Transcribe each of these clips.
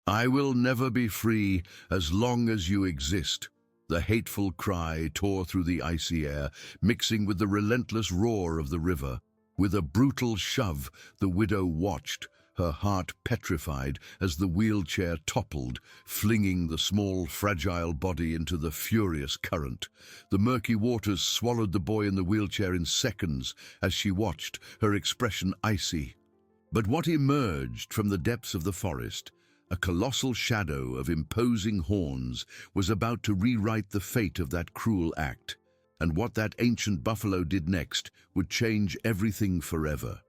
I will never be free as long as you exist. The hateful cry tore through the icy air, mixing with the relentless roar of the river. With a brutal shove, the widow watched, her heart petrified as the wheelchair toppled, flinging the small, fragile body into the furious current. The murky waters swallowed the boy in the wheelchair in seconds as she watched, her expression icy. But what emerged from the depths of the forest, a colossal shadow of imposing horns, was about to rewrite the fate of that cruel act. And what that ancient buffalo did next would change everything forever.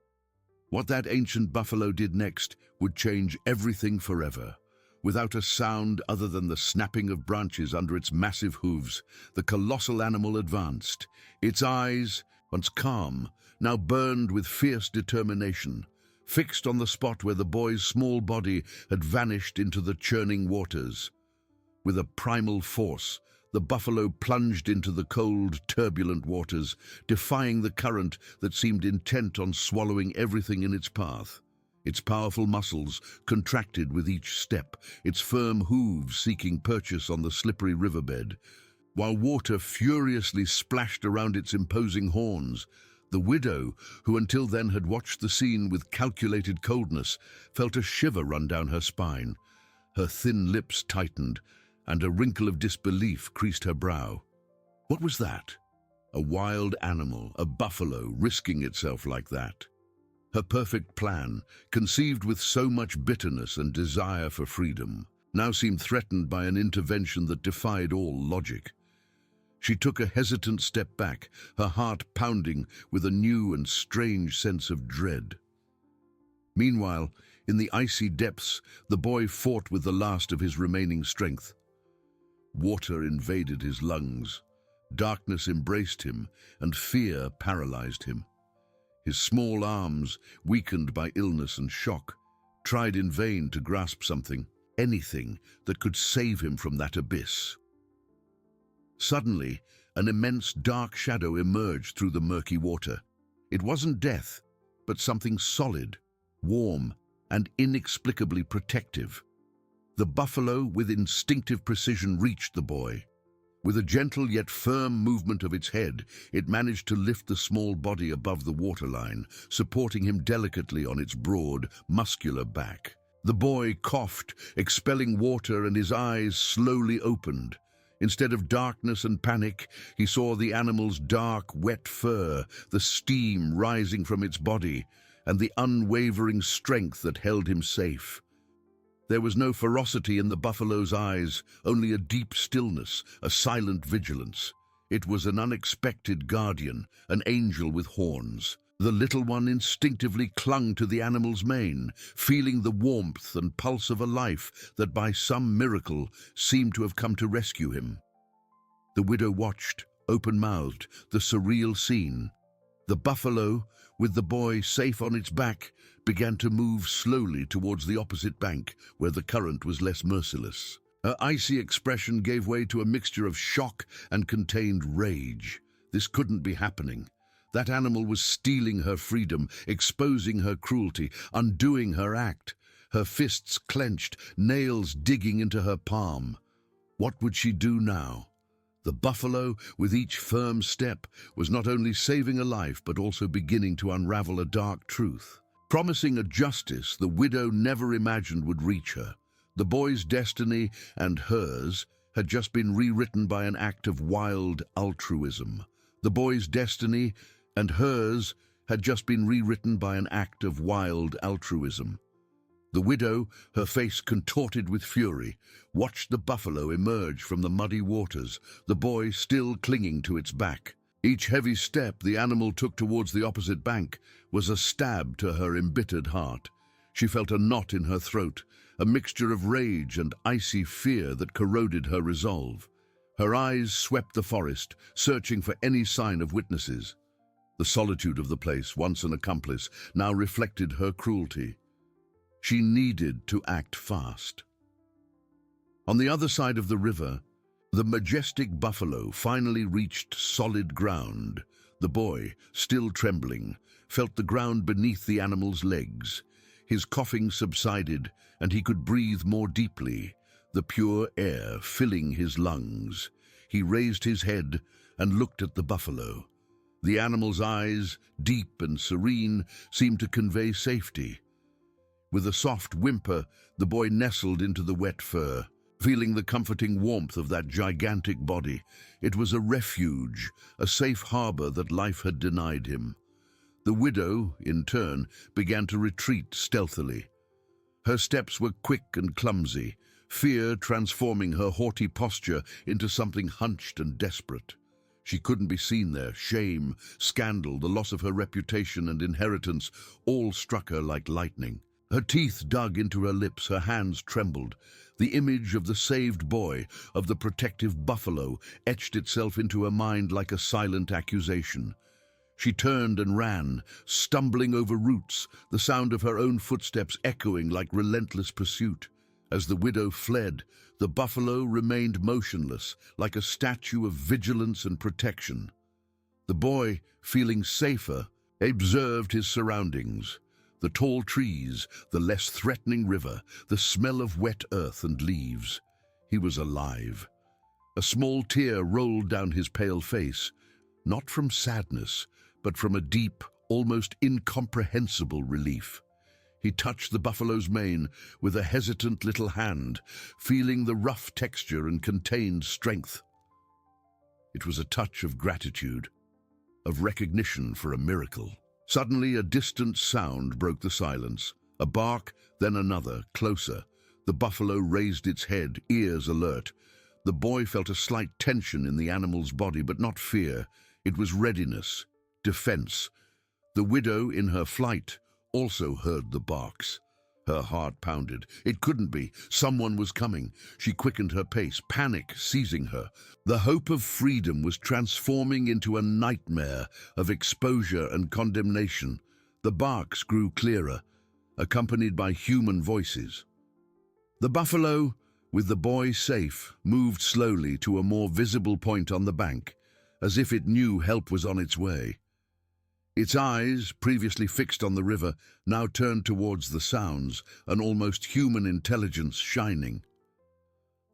What that ancient buffalo did next would change everything forever. Without a sound other than the snapping of branches under its massive hooves, the colossal animal advanced. Its eyes, once calm, now burned with fierce determination, fixed on the spot where the boy's small body had vanished into the churning waters. With a primal force, the buffalo plunged into the cold, turbulent waters, defying the current that seemed intent on swallowing everything in its path. Its powerful muscles contracted with each step, its firm hooves seeking purchase on the slippery riverbed. While water furiously splashed around its imposing horns, the widow, who until then had watched the scene with calculated coldness, felt a shiver run down her spine. Her thin lips tightened, and a wrinkle of disbelief creased her brow. What was that? A wild animal, a buffalo, risking itself like that. Her perfect plan, conceived with so much bitterness and desire for freedom, now seemed threatened by an intervention that defied all logic. She took a hesitant step back, her heart pounding with a new and strange sense of dread. Meanwhile, in the icy depths, the boy fought with the last of his remaining strength. Water invaded his lungs, darkness embraced him, and fear paralyzed him. His small arms, weakened by illness and shock, tried in vain to grasp something, anything that could save him from that abyss. Suddenly, an immense dark shadow emerged through the murky water. It wasn't death, but something solid, warm, and inexplicably protective. The buffalo, with instinctive precision, reached the boy. With a gentle yet firm movement of its head, it managed to lift the small body above the waterline, supporting him delicately on its broad, muscular back. The boy coughed, expelling water, and his eyes slowly opened. Instead of darkness and panic, he saw the animal's dark, wet fur, the steam rising from its body, and the unwavering strength that held him safe. There was no ferocity in the buffalo's eyes, only a deep stillness, a silent vigilance. It was an unexpected guardian, an angel with horns. The little one instinctively clung to the animal's mane, feeling the warmth and pulse of a life that by some miracle seemed to have come to rescue him. The widow watched, open-mouthed, the surreal scene. The buffalo, with the boy safe on its back, began to move slowly towards the opposite bank, where the current was less merciless. Her icy expression gave way to a mixture of shock and contained rage. This couldn't be happening. That animal was stealing her freedom, exposing her cruelty, undoing her act. Her fists clenched, nails digging into her palm. What would she do now? The buffalo, with each firm step, was not only saving a life but also beginning to unravel a dark truth. Promising a justice the widow never imagined would reach her. The boy's destiny and hers had just been rewritten by an act of wild altruism. The boy's destiny and hers had just been rewritten by an act of wild altruism. The widow, her face contorted with fury, watched the buffalo emerge from the muddy waters, the boy still clinging to its back. Each heavy step the animal took towards the opposite bank was a stab to her embittered heart. She felt a knot in her throat, a mixture of rage and icy fear that corroded her resolve. Her eyes swept the forest, searching for any sign of witnesses. The solitude of the place, once an accomplice, now reflected her cruelty. She needed to act fast. On the other side of the river, the majestic buffalo finally reached solid ground. The boy, still trembling, felt the ground beneath the animal's legs. His coughing subsided, and he could breathe more deeply, the pure air filling his lungs. He raised his head and looked at the buffalo. The animal's eyes, deep and serene, seemed to convey safety. With a soft whimper, the boy nestled into the wet fur, feeling the comforting warmth of that gigantic body. It was a refuge, a safe harbor that life had denied him. The widow, in turn, began to retreat stealthily. Her steps were quick and clumsy, fear transforming her haughty posture into something hunched and desperate. She couldn't be seen there. Shame, scandal, the loss of her reputation and inheritance all struck her like lightning. Her teeth dug into her lips, her hands trembled. The image of the saved boy, of the protective buffalo, etched itself into her mind like a silent accusation. She turned and ran, stumbling over roots, the sound of her own footsteps echoing like relentless pursuit. As the widow fled, the buffalo remained motionless, like a statue of vigilance and protection. The boy, feeling safer, observed his surroundings. The tall trees, the less threatening river, the smell of wet earth and leaves. He was alive. A small tear rolled down his pale face, not from sadness, but from a deep, almost incomprehensible relief. He touched the buffalo's mane with a hesitant little hand, feeling the rough texture and contained strength. It was a touch of gratitude, of recognition for a miracle. Suddenly, a distant sound broke the silence. A bark, then another, closer. The buffalo raised its head, ears alert. The boy felt a slight tension in the animal's body, but not fear. It was readiness, defense. The widow, in her flight, also heard the barks. Her heart pounded. It couldn't be. Someone was coming. She quickened her pace, panic seizing her. The hope of freedom was transforming into a nightmare of exposure and condemnation. The barks grew clearer, accompanied by human voices. The buffalo, with the boy safe, moved slowly to a more visible point on the bank, as if it knew help was on its way. Its eyes, previously fixed on the river, now turned towards the sounds, an almost human intelligence shining.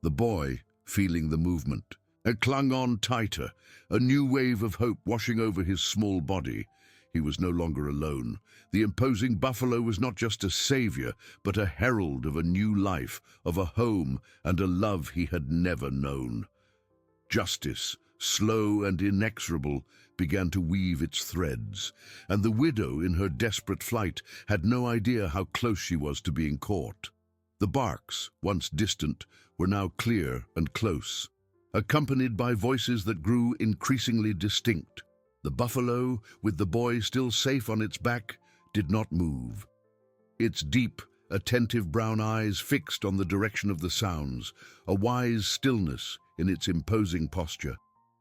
The boy, feeling the movement, clung on tighter, a new wave of hope washing over his small body. He was no longer alone. The imposing buffalo was not just a savior, but a herald of a new life, of a home and a love he had never known. Justice, slow and inexorable, began to weave its threads, and the widow, in her desperate flight, had no idea how close she was to being caught. The barks, once distant, were now clear and close, accompanied by voices that grew increasingly distinct. The buffalo, with the boy still safe on its back, did not move. Its deep, attentive brown eyes fixed on the direction of the sounds, a wise stillness in its imposing posture.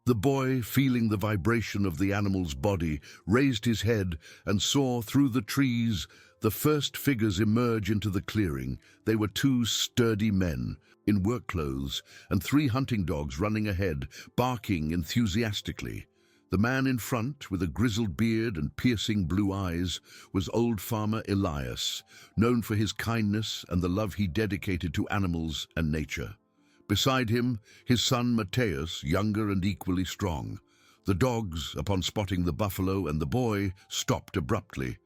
The boy, feeling the vibration of the animal's body, raised his head and saw through the trees the first figures emerge into the clearing. They were two sturdy men in work clothes and 3 hunting dogs running ahead, barking enthusiastically. The man in front, with a grizzled beard and piercing blue eyes, was old farmer Elias, known for his kindness and the love he dedicated to animals and nature. Beside him, his son Mateus, younger and equally strong. The dogs, upon spotting the buffalo and the boy, stopped abruptly,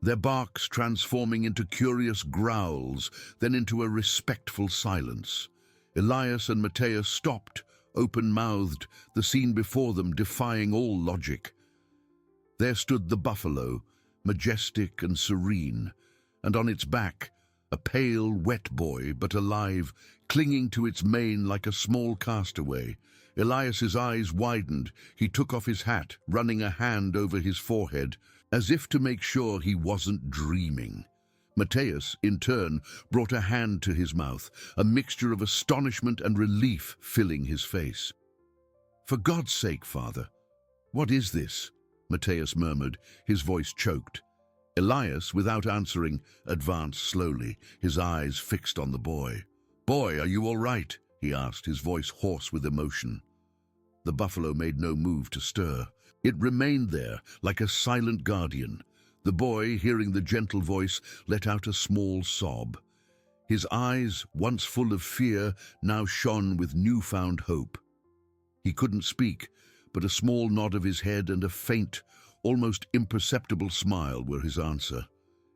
their barks transforming into curious growls, then into a respectful silence. Elias and Mateus stopped, open-mouthed, the scene before them defying all logic. There stood the buffalo, majestic and serene, and on its back, a pale, wet boy, but alive, clinging to its mane like a small castaway. Elias's eyes widened. He took off his hat, running a hand over his forehead, as if to make sure he wasn't dreaming. Mateus, in turn, brought a hand to his mouth, a mixture of astonishment and relief filling his face. "For God's sake, Father, what is this?" Mateus murmured, his voice choked. Elias, without answering, advanced slowly, his eyes fixed on the boy. "Boy, are you all right?" he asked, his voice hoarse with emotion. The buffalo made no move to stir. It remained there, like a silent guardian. The boy, hearing the gentle voice, let out a small sob. His eyes, once full of fear, now shone with newfound hope. He couldn't speak, but a small nod of his head and a faint, almost imperceptible smile were his answer.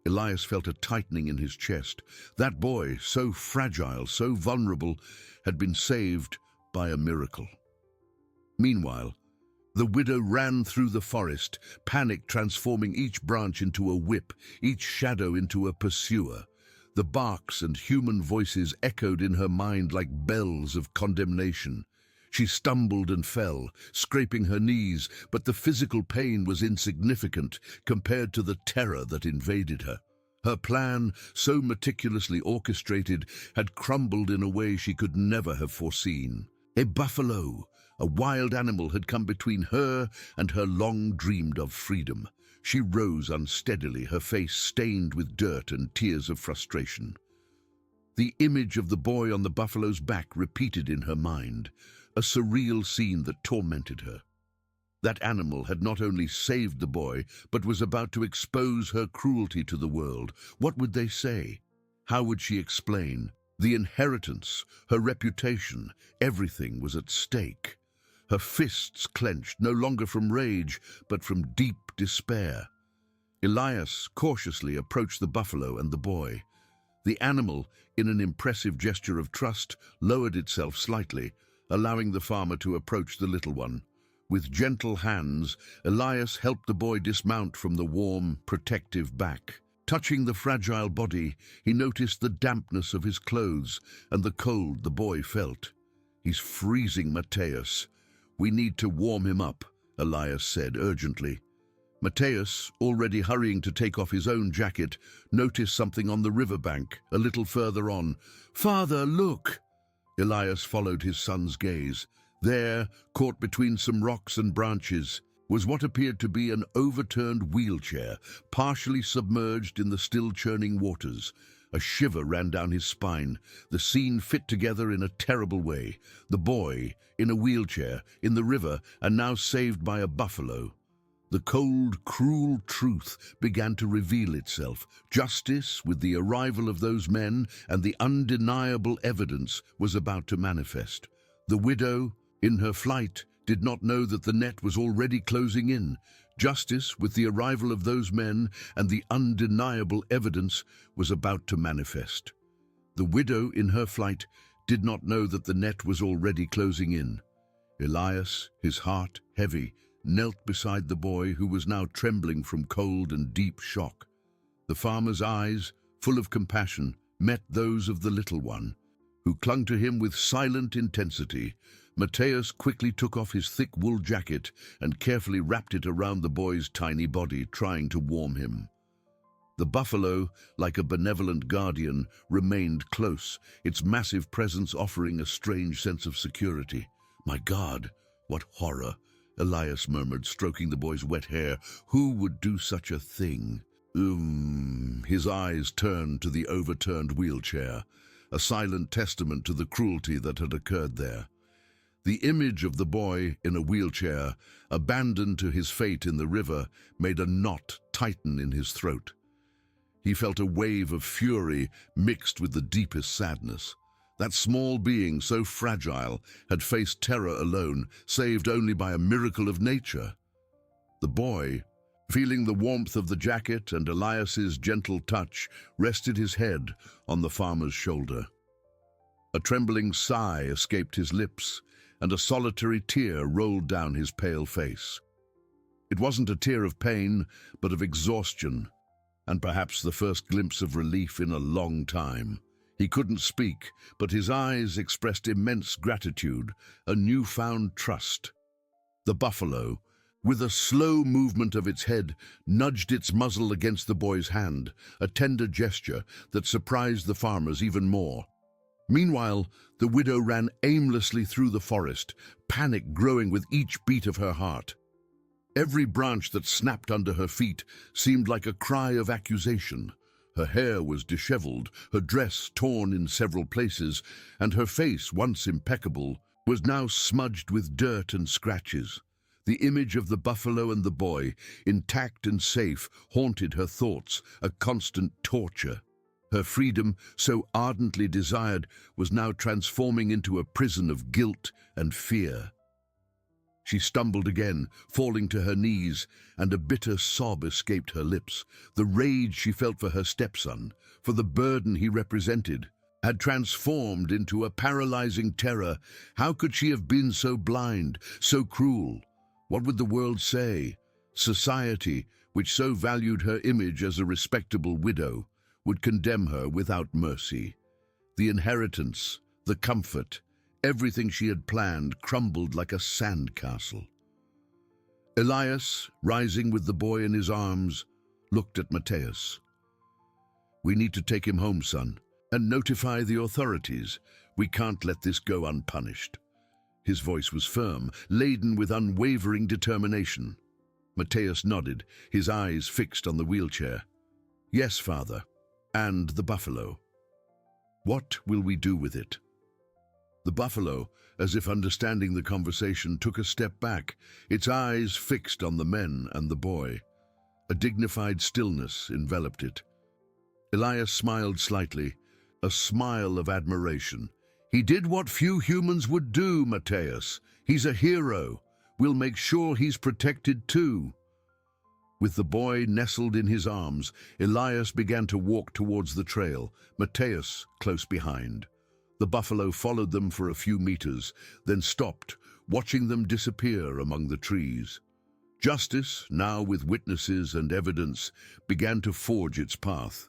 Elias felt a tightening in his chest. That boy, so fragile, so vulnerable, had been saved by a miracle. Meanwhile, the widow ran through the forest, panic transforming each branch into a whip, each shadow into a pursuer. The barks and human voices echoed in her mind like bells of condemnation. She stumbled and fell, scraping her knees, but the physical pain was insignificant compared to the terror that invaded her. Her plan, so meticulously orchestrated, had crumbled in a way she could never have foreseen. A buffalo, a wild animal, had come between her and her long-dreamed-of freedom. She rose unsteadily, her face stained with dirt and tears of frustration. The image of the boy on the buffalo's back repeated in her mind, a surreal scene that tormented her. That animal had not only saved the boy, but was about to expose her cruelty to the world. What would they say? How would she explain? The inheritance, her reputation, everything was at stake. Her fists clenched, no longer from rage, but from deep despair. Elias cautiously approached the buffalo and the boy. The animal, in an impressive gesture of trust, lowered itself slightly, allowing the farmer to approach the little one. With gentle hands, Elias helped the boy dismount from the warm, protective back. Touching the fragile body, he noticed the dampness of his clothes and the cold the boy felt. "He's freezing, Mateus. We need to warm him up," Elias said urgently. Mateus, already hurrying to take off his own jacket, noticed something on the riverbank, a little further on. "Father, look!" Elias followed his son's gaze. There, caught between some rocks and branches, was what appeared to be an overturned wheelchair, partially submerged in the still churning waters. A shiver ran down his spine. The scene fit together in a terrible way. The boy, in a wheelchair, in the river, and now saved by a buffalo. The cold, cruel truth began to reveal itself. Justice, with the arrival of those men and the undeniable evidence, was about to manifest. The widow, in her flight, did not know that the net was already closing in. Justice, with the arrival of those men and the undeniable evidence, was about to manifest. The widow, in her flight, did not know that the net was already closing in. Elias, his heart heavy, knelt beside the boy, who was now trembling from cold and deep shock. The farmer's eyes, full of compassion, met those of the little one, who clung to him with silent intensity. Mateus quickly took off his thick wool jacket and carefully wrapped it around the boy's tiny body, trying to warm him. The buffalo, like a benevolent guardian, remained close, its massive presence offering a strange sense of security. "My God, what horror!" Elias murmured, stroking the boy's wet hair. "Who would do such a thing?" His eyes turned to the overturned wheelchair, a silent testament to the cruelty that had occurred there. The image of the boy in a wheelchair, abandoned to his fate in the river, made a knot tighten in his throat. He felt a wave of fury mixed with the deepest sadness. That small being, so fragile, had faced terror alone, saved only by a miracle of nature. The boy, feeling the warmth of the jacket and Elias's gentle touch, rested his head on the farmer's shoulder. A trembling sigh escaped his lips, and a solitary tear rolled down his pale face. It wasn't a tear of pain, but of exhaustion, and perhaps the first glimpse of relief in a long time. He couldn't speak, but his eyes expressed immense gratitude, a newfound trust. The buffalo, with a slow movement of its head, nudged its muzzle against the boy's hand, a tender gesture that surprised the farmers even more. Meanwhile, the widow ran aimlessly through the forest, panic growing with each beat of her heart. Every branch that snapped under her feet seemed like a cry of accusation. Her hair was disheveled, her dress torn in several places, and her face, once impeccable, was now smudged with dirt and scratches. The image of the buffalo and the boy, intact and safe, haunted her thoughts, a constant torture. Her freedom, so ardently desired, was now transforming into a prison of guilt and fear. She stumbled again, falling to her knees, and a bitter sob escaped her lips. The rage she felt for her stepson, for the burden he represented, had transformed into a paralyzing terror. How could she have been so blind, so cruel? What would the world say? Society, which so valued her image as a respectable widow, would condemn her without mercy. The inheritance, the comfort, everything she had planned crumbled like a sandcastle. Elias, rising with the boy in his arms, looked at Matthäus. "We need to take him home, son, and notify the authorities. We can't let this go unpunished." His voice was firm, laden with unwavering determination. Matthäus nodded, his eyes fixed on the wheelchair. "Yes, father. And the buffalo. What will we do with it?" The buffalo, as if understanding the conversation, took a step back, its eyes fixed on the men and the boy. A dignified stillness enveloped it. Elias smiled slightly, a smile of admiration. "He did what few humans would do, Matthäus. He's a hero. We'll make sure he's protected too." With the boy nestled in his arms, Elias began to walk towards the trail, Matthäus close behind. The buffalo followed them for a few meters, then stopped, watching them disappear among the trees. Justice, now with witnesses and evidence, began to forge its path,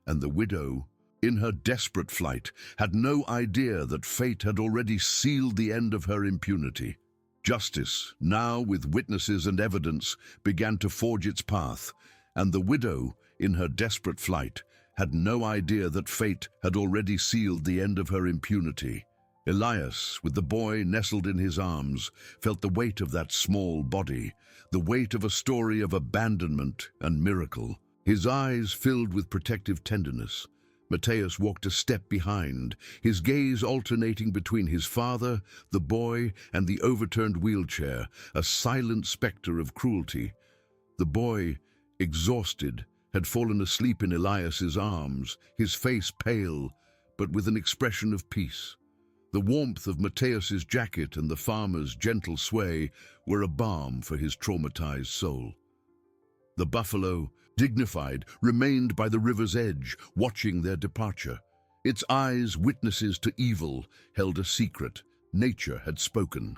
and the widow, in her desperate flight, had no idea that fate had already sealed the end of her impunity. Justice, now with witnesses and evidence, began to forge its path, and the widow, in her desperate flight, had no idea that fate had already sealed the end of her impunity. Elias, with the boy nestled in his arms, felt the weight of that small body, the weight of a story of abandonment and miracle. His eyes filled with protective tenderness. Matthäus walked a step behind, his gaze alternating between his father, the boy, and the overturned wheelchair, a silent specter of cruelty. The boy, exhausted, had fallen asleep in Elias's arms, his face pale, but with an expression of peace. The warmth of Matthäus's jacket and the farmer's gentle sway were a balm for his traumatized soul. The buffalo, dignified, remained by the river's edge, watching their departure. Its eyes, witnesses to evil, held a secret. Nature had spoken.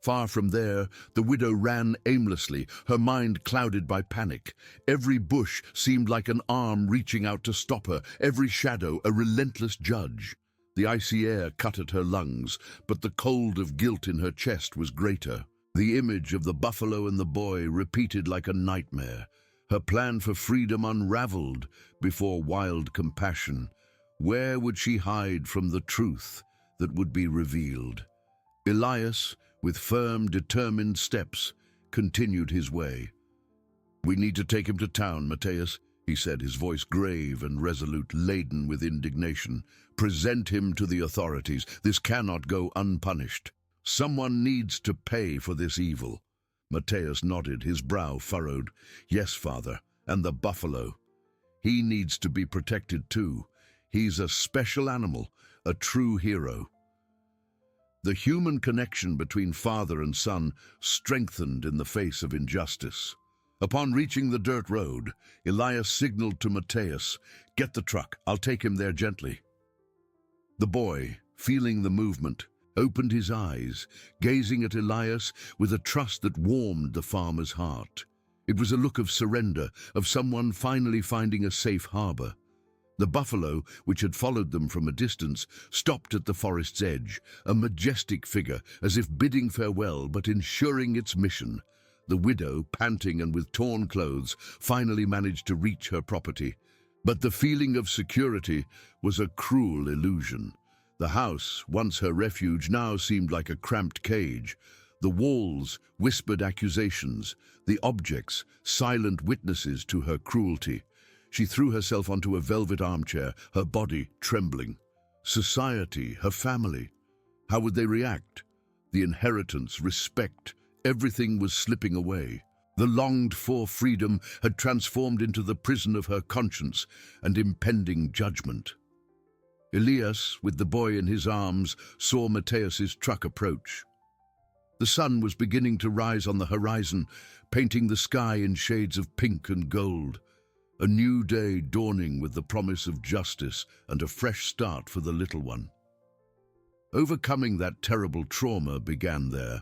Far from there, the widow ran aimlessly, her mind clouded by panic. Every bush seemed like an arm reaching out to stop her, every shadow a relentless judge. The icy air cut at her lungs, but the cold of guilt in her chest was greater. The image of the buffalo and the boy repeated like a nightmare. Her plan for freedom unraveled before wild compassion. Where would she hide from the truth that would be revealed? Elias, with firm, determined steps, continued his way. "We need to take him to town, Matthäus," he said, his voice grave and resolute, laden with indignation. "Present him to the authorities. This cannot go unpunished. Someone needs to pay for this evil." Matthäus nodded, his brow furrowed. "Yes, father, and the buffalo. He needs to be protected too. He's a special animal, a true hero." The human connection between father and son strengthened in the face of injustice. Upon reaching the dirt road, Elias signaled to Matthäus, "Get the truck, I'll take him there gently." The boy, feeling the movement, opened his eyes, gazing at Elias with a trust that warmed the farmer's heart. It was a look of surrender, of someone finally finding a safe harbor. The buffalo, which had followed them from a distance, stopped at the forest's edge, a majestic figure, as if bidding farewell but ensuring its mission. The widow, panting and with torn clothes, finally managed to reach her property. But the feeling of security was a cruel illusion. The house, once her refuge, now seemed like a cramped cage. The walls whispered accusations, the objects silent witnesses to her cruelty. She threw herself onto a velvet armchair, her body trembling. Society, her family, how would they react? The inheritance, respect, Everything was slipping away. The longed-for freedom had transformed into the prison of her conscience and impending judgment. Elias, with the boy in his arms, saw Mathias's truck approach. The sun was beginning to rise on the horizon, painting the sky in shades of pink and gold. A new day dawning with the promise of justice and a fresh start for the little one. Overcoming that terrible trauma began there,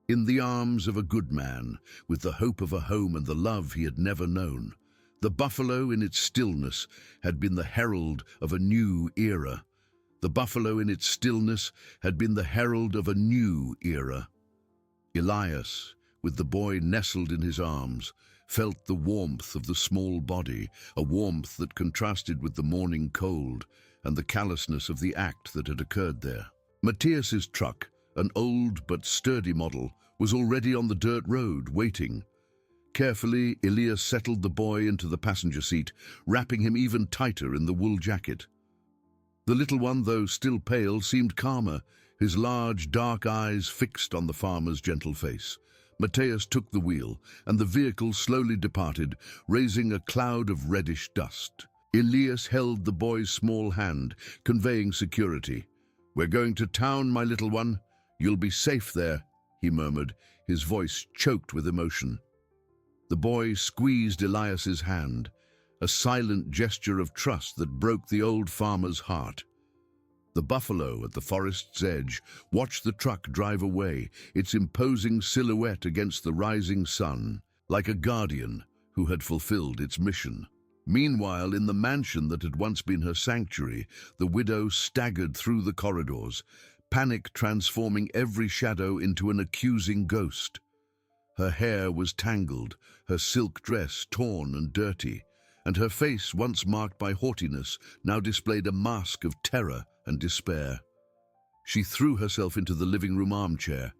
in the arms of a good man, with the hope of a home and the love he had never known. The buffalo in its stillness had been the herald of a new era. The buffalo in its stillness had been the herald of a new era. Elias, with the boy nestled in his arms, felt the warmth of the small body, a warmth that contrasted with the morning cold and the callousness of the act that had occurred there. Mathias's truck, an old but sturdy model, was already on the dirt road, waiting. Carefully, Elias settled the boy into the passenger seat, wrapping him even tighter in the wool jacket. The little one, though still pale, seemed calmer, his large, dark eyes fixed on the farmer's gentle face. Mathias took the wheel, and the vehicle slowly departed, raising a cloud of reddish dust. Elias held the boy's small hand, conveying security. "We're going to town, my little one. You'll be safe there," he murmured, his voice choked with emotion. The boy squeezed Elias's hand, a silent gesture of trust that broke the old farmer's heart. The buffalo at the forest's edge watched the truck drive away, its imposing silhouette against the rising sun, like a guardian who had fulfilled its mission. Meanwhile, in the mansion that had once been her sanctuary, the widow staggered through the corridors, panic transforming every shadow into an accusing ghost. Her hair was tangled, her silk dress torn and dirty, and her face, once marked by haughtiness, now displayed a mask of terror and despair. She threw herself into the living room armchair,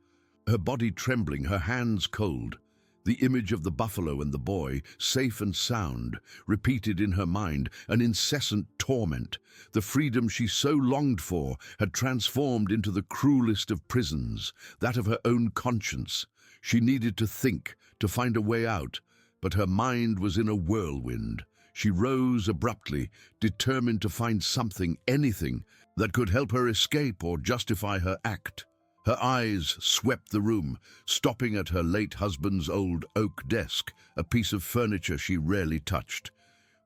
her body trembling, her hands cold. The image of the buffalo and the boy, safe and sound, repeated in her mind, an incessant torment. The freedom she so longed for had transformed into the cruelest of prisons, that of her own conscience. She needed to think, to find a way out, but her mind was in a whirlwind. She rose abruptly, determined to find something, anything, that could help her escape or justify her act. Her eyes swept the room, stopping at her late husband's old oak desk, a piece of furniture she rarely touched.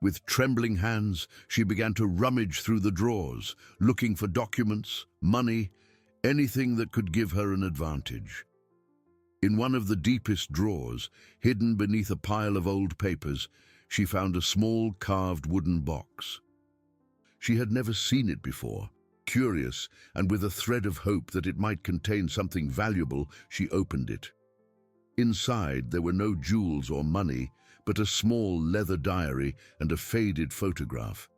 With trembling hands, she began to rummage through the drawers, looking for documents, money, anything that could give her an advantage. In one of the deepest drawers, hidden beneath a pile of old papers, she found a small carved wooden box. She had never seen it before. Curious, and with a thread of hope that it might contain something valuable, she opened it. Inside there were no jewels or money, but a small leather diary and a faded photograph.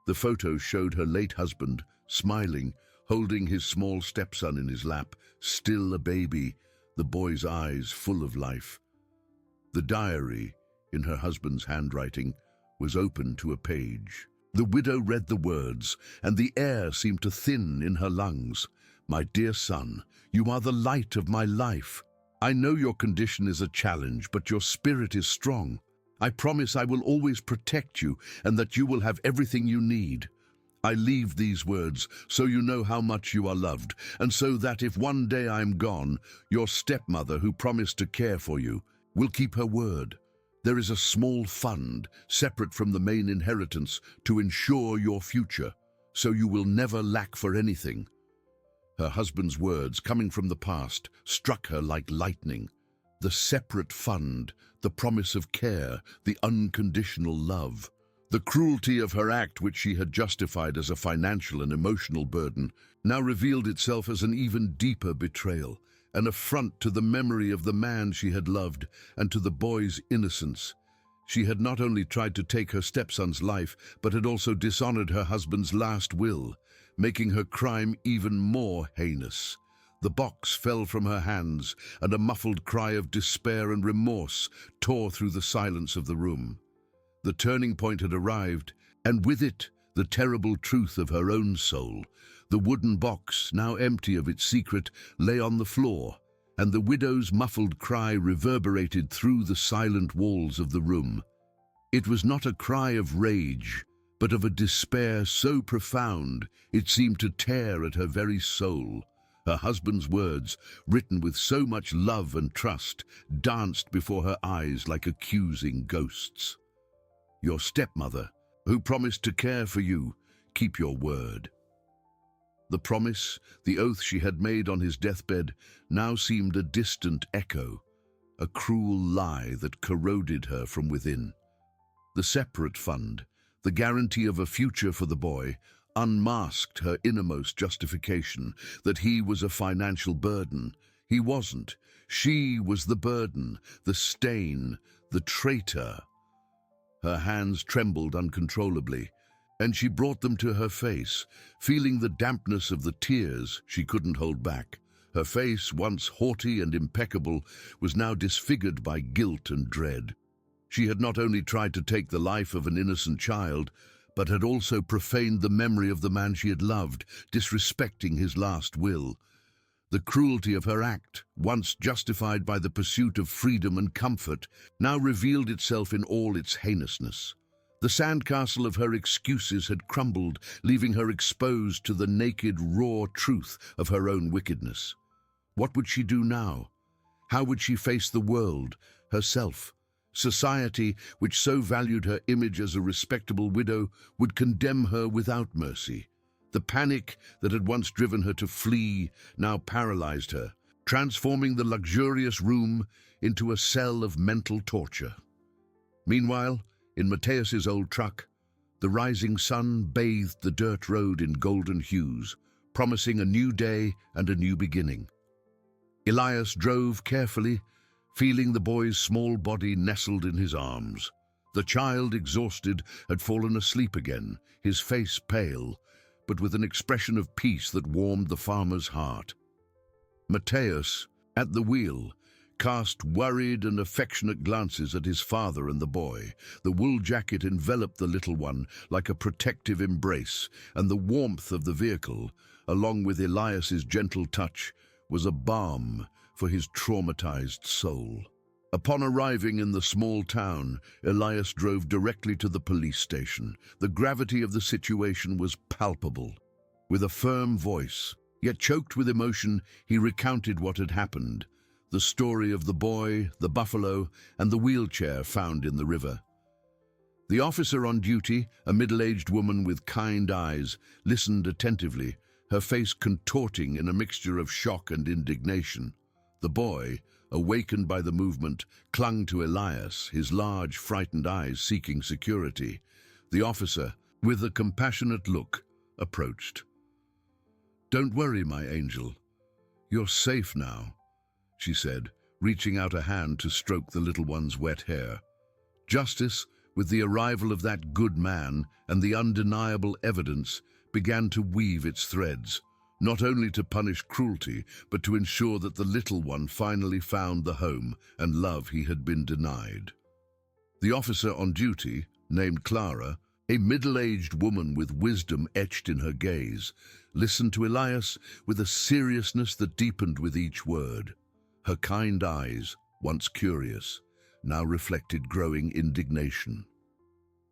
The photo showed her late husband, smiling, holding his small stepson in his lap, still a baby, the boy's eyes full of life. The diary, in her husband's handwriting, was open to a page. The widow read the words, and the air seemed to thin in her lungs. "My dear son, you are the light of my life. I know your condition is a challenge, but your spirit is strong. I promise I will always protect you and that you will have everything you need. I leave these words so you know how much you are loved, and so that if one day I am gone, your stepmother, who promised to care for you, will keep her word. There is a small fund, separate from the main inheritance, to ensure your future, so you will never lack for anything." Her husband's words, coming from the past, struck her like lightning. The separate fund, the promise of care, the unconditional love. The cruelty of her act, which she had justified as a financial and emotional burden, now revealed itself as an even deeper betrayal, an affront to the memory of the man she had loved and to the boy's innocence. She had not only tried to take her stepson's life, but had also dishonored her husband's last will, making her crime even more heinous. The box fell from her hands, and a muffled cry of despair and remorse tore through the silence of the room. The turning point had arrived, and with it, the terrible truth of her own soul. The wooden box, now empty of its secret, lay on the floor, and the widow's muffled cry reverberated through the silent walls of the room. It was not a cry of rage, but of a despair so profound it seemed to tear at her very soul. Her husband's words, written with so much love and trust, danced before her eyes like accusing ghosts. "Your stepmother, who promised to care for you, keep your word." The promise, the oath she had made on his deathbed, now seemed a distant echo, a cruel lie that corroded her from within. The separate fund, the guarantee of a future for the boy, unmasked her innermost justification that he was a financial burden. He wasn't. She was the burden, the stain, the traitor. Her hands trembled uncontrollably, and she brought them to her face, feeling the dampness of the tears she couldn't hold back. Her face, once haughty and impeccable, was now disfigured by guilt and dread. She had not only tried to take the life of an innocent child, but had also profaned the memory of the man she had loved, disrespecting his last will. The cruelty of her act, once justified by the pursuit of freedom and comfort, now revealed itself in all its heinousness. The sandcastle of her excuses had crumbled, leaving her exposed to the naked, raw truth of her own wickedness. What would she do now? How would she face the world, herself? Society, which so valued her image as a respectable widow, would condemn her without mercy. The panic that had once driven her to flee now paralyzed her, transforming the luxurious room into a cell of mental torture. Meanwhile, in Mateus's old truck, the rising sun bathed the dirt road in golden hues, promising a new day and a new beginning. Elias drove carefully, feeling the boy's small body nestled in his arms. The child, exhausted, had fallen asleep again, his face pale, but with an expression of peace that warmed the farmer's heart. Mateus, at the wheel, cast worried and affectionate glances at his father and the boy. The wool jacket enveloped the little one like a protective embrace, and the warmth of the vehicle, along with Elias's gentle touch, was a balm for his traumatized soul. Upon arriving in the small town, Elias drove directly to the police station. The gravity of the situation was palpable. With a firm voice, yet choked with emotion, he recounted what had happened, the story of the boy, the buffalo, and the wheelchair found in the river. The officer on duty, a middle-aged woman with kind eyes, listened attentively, her face contorting in a mixture of shock and indignation. The boy, awakened by the movement, clung to Elias, his large, frightened eyes seeking security. The officer, with a compassionate look, approached. "Don't worry, my angel. You're safe now," she said, reaching out a hand to stroke the little one's wet hair. Justice, with the arrival of that good man and the undeniable evidence, began to weave its threads, not only to punish cruelty, but to ensure that the little one finally found the home and love he had been denied. The officer on duty, named Clara, a middle-aged woman with wisdom etched in her gaze, listened to Elias with a seriousness that deepened with each word. Her kind eyes, once curious, now reflected growing indignation.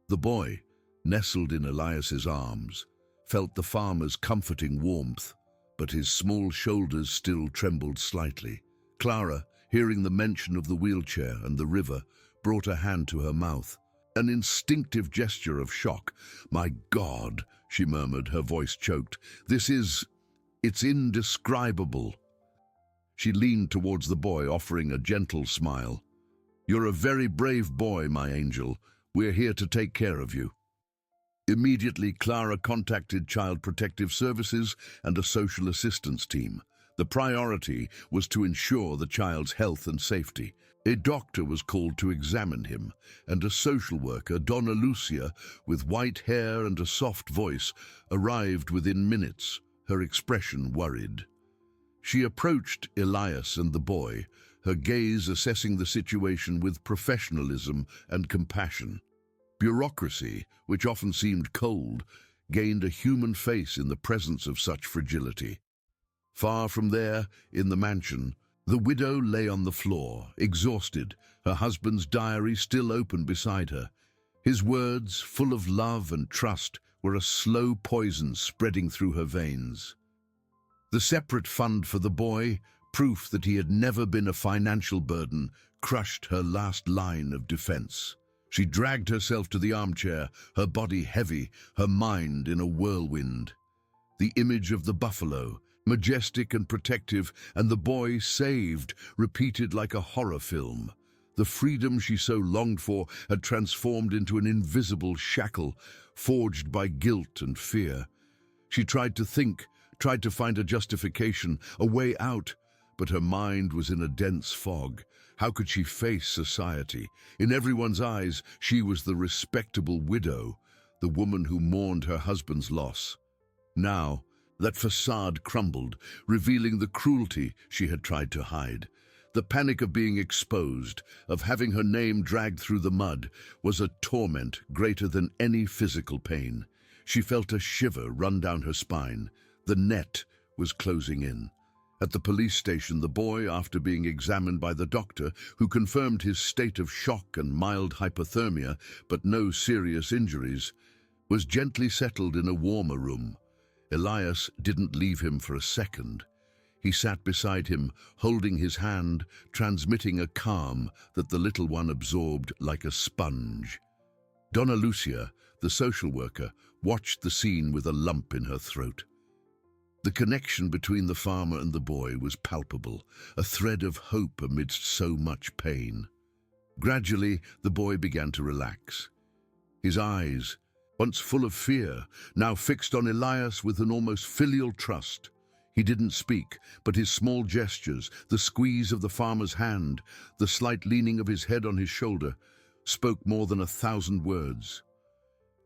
The boy, nestled in Elias's arms, felt the farmer's comforting warmth, but his small shoulders still trembled slightly. Clara, hearing the mention of the wheelchair and the river, brought a hand to her mouth, an instinctive gesture of shock. "My God," she murmured, her voice choked. It's indescribable." She leaned towards the boy, offering a gentle smile. "You're a very brave boy, my angel. We're here to take care of you." Immediately, Clara contacted Child Protective Services and a social assistance team. The priority was to ensure the child's health and safety. A doctor was called to examine him, and a social worker, Donna Lucia, with white hair and a soft voice, arrived within minutes, her expression worried. She approached Elias and the boy, her gaze assessing the situation with professionalism and compassion. Bureaucracy, which often seemed cold, gained a human face in the presence of such fragility. Far from there, in the mansion, The widow lay on the floor, exhausted, her husband's diary still open beside her. His words, full of love and trust, were a slow poison spreading through her veins. The separate fund for the boy, proof that he had never been a financial burden, crushed her last line of defense. She dragged herself to the armchair, her body heavy, her mind in a whirlwind. The image of the buffalo, majestic and protective, and the boy saved, repeated like a horror film. The freedom she so longed for had transformed into an invisible shackle, forged by guilt and fear. She tried to think, tried to find a justification, a way out, but her mind was in a dense fog. How could she face society? In everyone's eyes, she was the respectable widow, the woman who mourned her husband's loss. Now, that facade crumbled, revealing the cruelty she had tried to hide. The panic of being exposed, of having her name dragged through the mud, was a torment greater than any physical pain. She felt a shiver run down her spine. The net was closing in. At the police station, the boy, after being examined by the doctor, who confirmed his state of shock and mild hypothermia, but no serious injuries, was gently settled in a warmer room. Elias didn't leave him for a second. He sat beside him, holding his hand, transmitting a calm that the little one absorbed like a sponge. Donna Lucia, the social worker, watched the scene with a lump in her throat. The connection between the farmer and the boy was palpable, a thread of hope amidst so much pain. Gradually, the boy began to relax. His eyes, once full of fear, now fixed on Elias with an almost filial trust. He didn't speak, but his small gestures, the squeeze of the farmer's hand, the slight leaning of his head on his shoulder, spoke more than 1,000 words.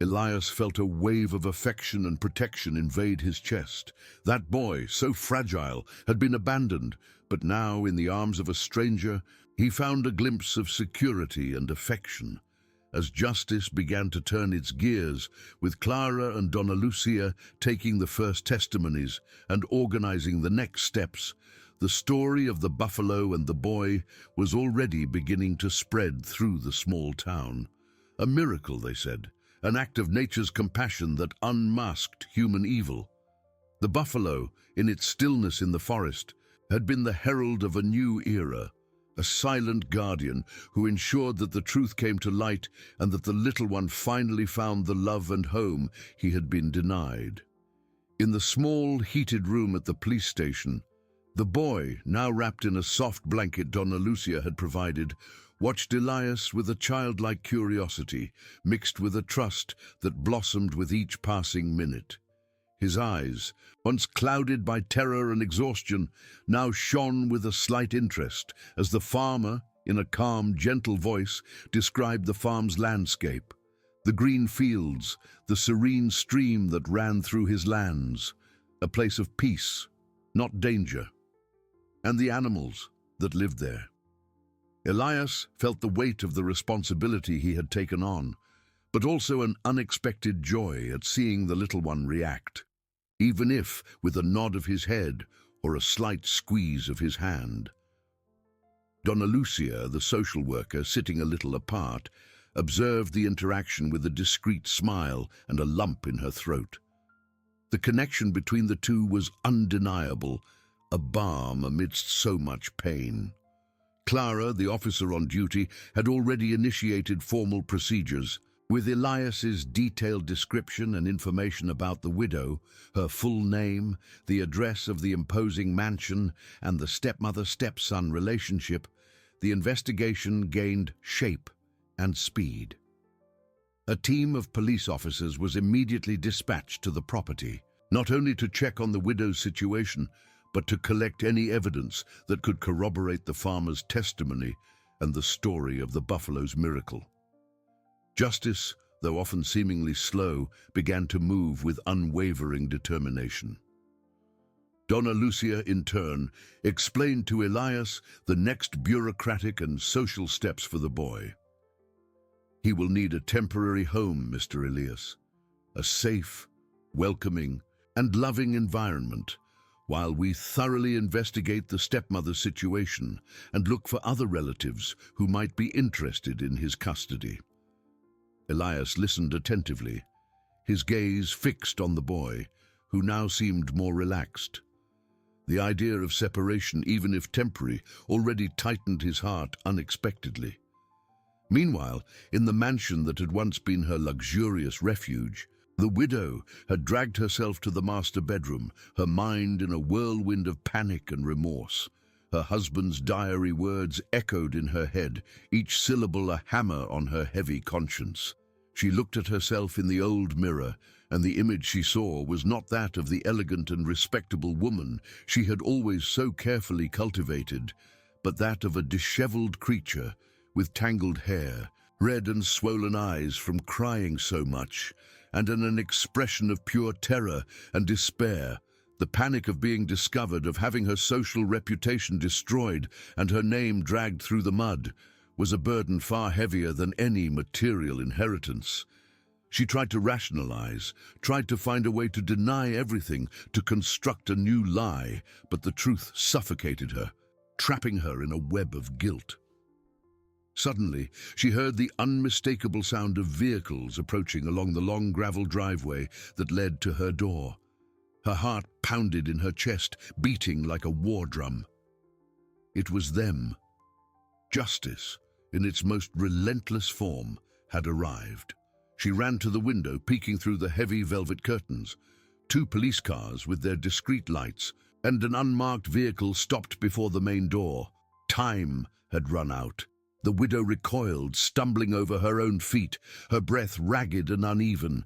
Elias felt a wave of affection and protection invade his chest. That boy, so fragile, had been abandoned, but now, in the arms of a stranger, he found a glimpse of security and affection. As justice began to turn its gears, with Clara and Donna Lucia taking the first testimonies and organizing the next steps, the story of the buffalo and the boy was already beginning to spread through the small town. A miracle, they said, an act of nature's compassion that unmasked human evil. The buffalo, in its stillness in the forest, had been the herald of a new era, a silent guardian who ensured that the truth came to light and that the little one finally found the love and home he had been denied. In the small, heated room at the police station, the boy, now wrapped in a soft blanket Donna Lucia had provided, watched Elias with a childlike curiosity, mixed with a trust that blossomed with each passing minute. His eyes, once clouded by terror and exhaustion, now shone with a slight interest as the farmer, in a calm, gentle voice, described the farm's landscape. The green fields, the serene stream that ran through his lands, a place of peace, not danger, and the animals that lived there. Elias felt the weight of the responsibility he had taken on, but also an unexpected joy at seeing the little one react, even if with a nod of his head or a slight squeeze of his hand. Donna Lucia, the social worker, sitting a little apart, observed the interaction with a discreet smile and a lump in her throat. The connection between the two was undeniable, a balm amidst so much pain. Clara, the officer on duty, had already initiated formal procedures. With Elias's detailed description and information about the widow, her full name, the address of the imposing mansion, and the stepmother-stepson relationship, the investigation gained shape and speed. A team of police officers was immediately dispatched to the property, not only to check on the widow's situation, but to collect any evidence that could corroborate the farmer's testimony and the story of the buffalo's miracle. Justice, though often seemingly slow, began to move with unwavering determination. Donna Lucia, in turn, explained to Elias the next bureaucratic and social steps for the boy. He will need a temporary home, Mr. Elias, a safe, welcoming, and loving environment, while we thoroughly investigate the stepmother's situation and look for other relatives who might be interested in his custody." Elias listened attentively, his gaze fixed on the boy, who now seemed more relaxed. The idea of separation, even if temporary, already tightened his heart unexpectedly. Meanwhile, in the mansion that had once been her luxurious refuge, the widow had dragged herself to the master bedroom, her mind in a whirlwind of panic and remorse. Her husband's diary words echoed in her head, each syllable a hammer on her heavy conscience. She looked at herself in the old mirror, and the image she saw was not that of the elegant and respectable woman she had always so carefully cultivated, but that of a disheveled creature with tangled hair, red and swollen eyes from crying so much, and an expression of pure terror and despair. The panic of being discovered, of having her social reputation destroyed and her name dragged through the mud, was a burden far heavier than any material inheritance. She tried to rationalize, tried to find a way to deny everything, to construct a new lie, but the truth suffocated her, trapping her in a web of guilt. Suddenly, she heard the unmistakable sound of vehicles approaching along the long gravel driveway that led to her door. Her heart pounded in her chest, beating like a war drum. It was them. Justice, in its most relentless form, had arrived. She ran to the window, peeking through the heavy velvet curtains. 2 police cars with their discreet lights and an unmarked vehicle stopped before the main door. Time had run out. The widow recoiled, stumbling over her own feet, her breath ragged and uneven.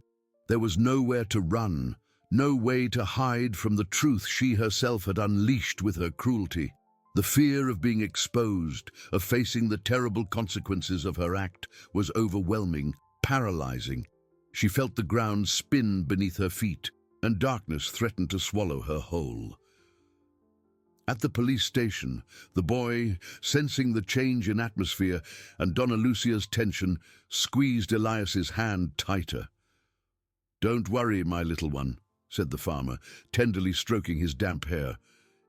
There was nowhere to run, no way to hide from the truth she herself had unleashed with her cruelty. The fear of being exposed, of facing the terrible consequences of her act, was overwhelming, paralyzing. She felt the ground spin beneath her feet, and darkness threatened to swallow her whole. At the police station, the boy, sensing the change in atmosphere and Donna Lucia's tension, squeezed Elias's hand tighter. "Don't worry, my little one," said the farmer, tenderly stroking his damp hair.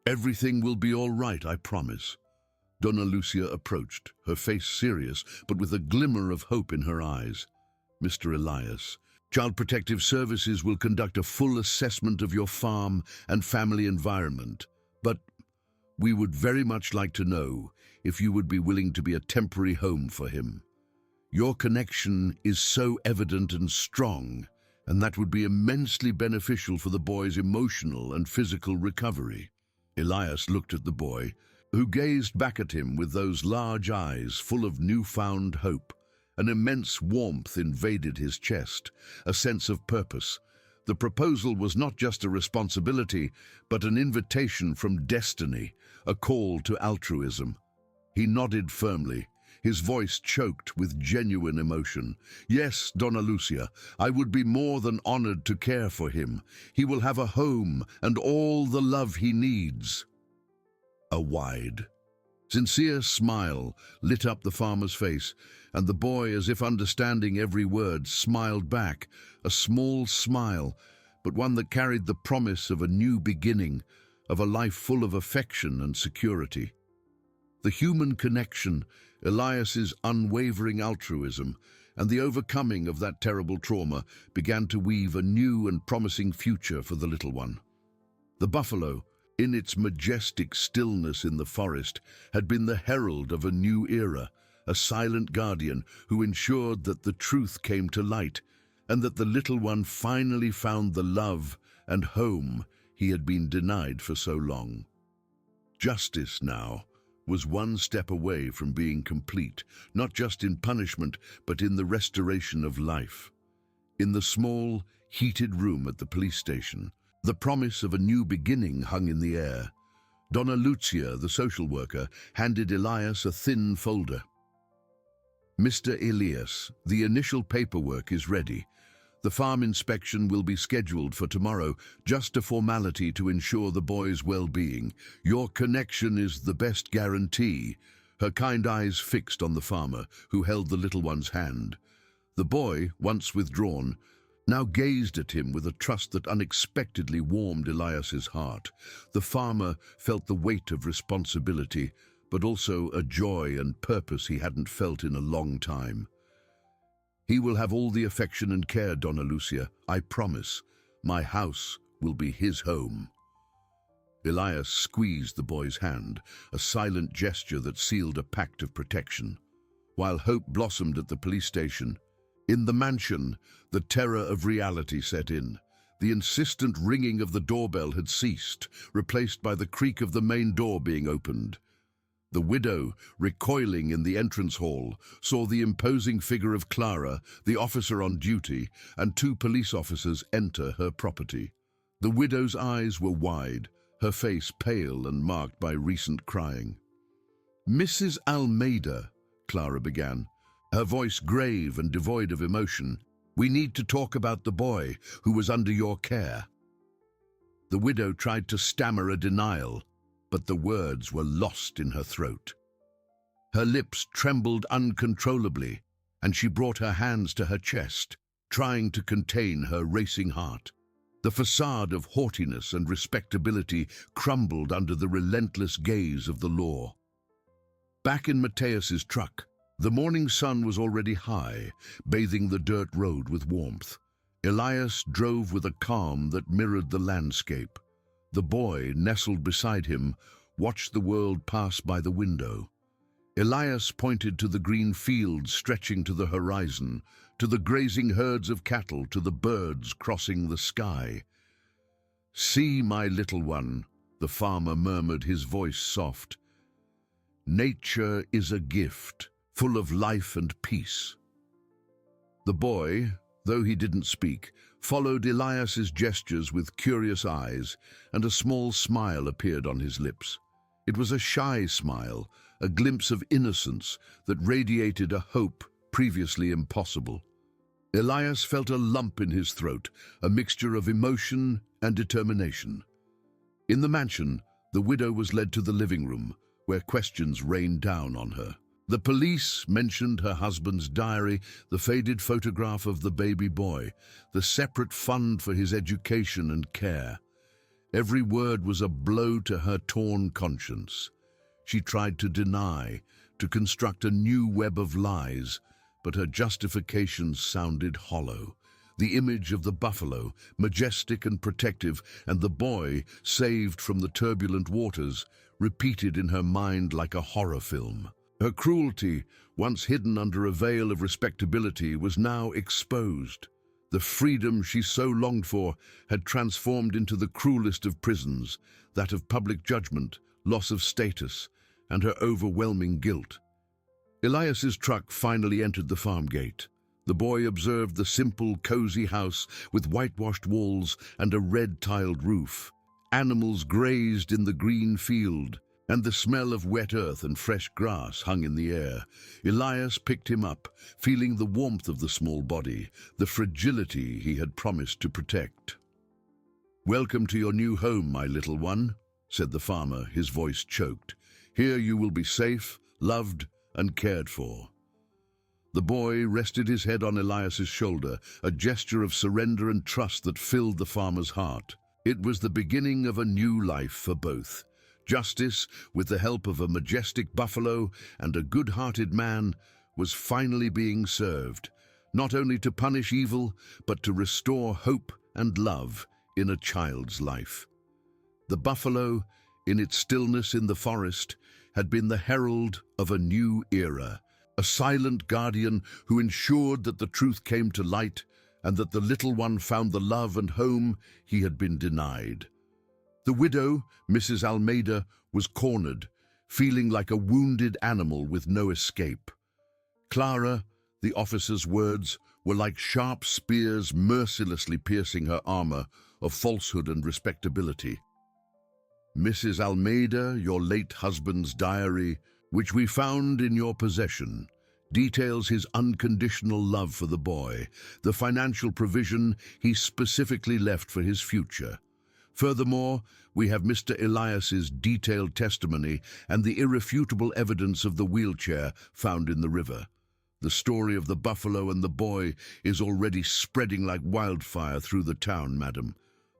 "Everything will be all right, I promise." Donna Lucia approached, her face serious, but with a glimmer of hope in her eyes. "Mr. Elias, Child Protective Services will conduct a full assessment of your farm and family environment, but we would very much like to know if you would be willing to be a temporary home for him. Your connection is so evident and strong, and that would be immensely beneficial for the boy's emotional and physical recovery." Elias looked at the boy, who gazed back at him with those large eyes full of newfound hope. An immense warmth invaded his chest, a sense of purpose. The proposal was not just a responsibility, but an invitation from destiny, a call to altruism. He nodded firmly, his voice choked with genuine emotion. "Yes, Donna Lucia, I would be more than honored to care for him. He will have a home and all the love he needs." A wide, sincere smile lit up the farmer's face, and the boy, as if understanding every word, smiled back, a small smile, but one that carried the promise of a new beginning, of a life full of affection and security. The human connection, Elias's unwavering altruism, and the overcoming of that terrible trauma began to weave a new and promising future for the little one. The buffalo, in its majestic stillness in the forest, had been the herald of a new era, a silent guardian who ensured that the truth came to light, and that the little one finally found the love and home he had been denied for so long. Justice now was one step away from being complete, not just in punishment, but in the restoration of life. In the small, heated room at the police station, the promise of a new beginning hung in the air. Donna Lucia, the social worker, handed Elias a thin folder. "Mr. Elias, the initial paperwork is ready. The farm inspection will be scheduled for tomorrow, just a formality to ensure the boy's well-being. Your connection is the best guarantee." Her kind eyes fixed on the farmer, who held the little one's hand. The boy, once withdrawn, now gazed at him with a trust that unexpectedly warmed Elias's heart. The farmer felt the weight of responsibility, but also a joy and purpose he hadn't felt in a long time. "He will have all the affection and care, Donna Lucia, I promise. My house will be his home." Elias squeezed the boy's hand, a silent gesture that sealed a pact of protection. While hope blossomed at the police station, in the mansion, the terror of reality set in. The insistent ringing of the doorbell had ceased, replaced by the creak of the main door being opened. The widow, recoiling in the entrance hall, saw the imposing figure of Clara, the officer on duty, and 2 police officers enter her property. The widow's eyes were wide, her face pale and marked by recent crying. "Mrs. Almeida," Clara began, her voice grave and devoid of emotion, "we need to talk about the boy who was under your care." The widow tried to stammer a denial, but the words were lost in her throat. Her lips trembled uncontrollably, and she brought her hands to her chest, trying to contain her racing heart. The facade of haughtiness and respectability crumbled under the relentless gaze of the law. Back in Mateus's truck, the morning sun was already high, bathing the dirt road with warmth. Elias drove with a calm that mirrored the landscape. The boy, nestled beside him, watched the world pass by the window. Elias pointed to the green fields stretching to the horizon, to the grazing herds of cattle, to the birds crossing the sky. "See, my little one," the farmer murmured, his voice soft. "Nature is a gift, full of life and peace." The boy, though he didn't speak, followed Elias's gestures with curious eyes, and a small smile appeared on his lips. It was a shy smile, a glimpse of innocence that radiated a hope previously impossible. Elias felt a lump in his throat, a mixture of emotion and determination. In the mansion, the widow was led to the living room, where questions rained down on her. The police mentioned her husband's diary, the faded photograph of the baby boy, the separate fund for his education and care. Every word was a blow to her torn conscience. She tried to deny, to construct a new web of lies, but her justifications sounded hollow. The image of the buffalo, majestic and protective, and the boy, saved from the turbulent waters, repeated in her mind like a horror film. Her cruelty, once hidden under a veil of respectability, was now exposed. The freedom she so longed for had transformed into the cruelest of prisons, that of public judgment, loss of status, and her overwhelming guilt. Elias's truck finally entered the farm gate. The boy observed the simple, cozy house with whitewashed walls and a red-tiled roof. Animals grazed in the green field, and the smell of wet earth and fresh grass hung in the air. Elias picked him up, feeling the warmth of the small body, the fragility he had promised to protect. "Welcome to your new home, my little one," said the farmer, his voice choked. "Here you will be safe, loved, and cared for." The boy rested his head on Elias's shoulder, a gesture of surrender and trust that filled the farmer's heart. It was the beginning of a new life for both. Justice, with the help of a majestic buffalo and a good-hearted man, was finally being served, not only to punish evil, but to restore hope and love in a child's life. The buffalo, in its stillness in the forest, had been the herald of a new era, a silent guardian who ensured that the truth came to light and that the little one found the love and home he had been denied. The widow, Mrs. Almeida, was cornered, feeling like a wounded animal with no escape. Clara, the officer's words, were like sharp spears mercilessly piercing her armor of falsehood and respectability. "Mrs. Almeida, your late husband's diary, which we found in your possession, details his unconditional love for the boy, the financial provision he specifically left for his future. Furthermore, we have Mr. Elias's detailed testimony and the irrefutable evidence of the wheelchair found in the river. The story of the buffalo and the boy is already spreading like wildfire through the town, madam.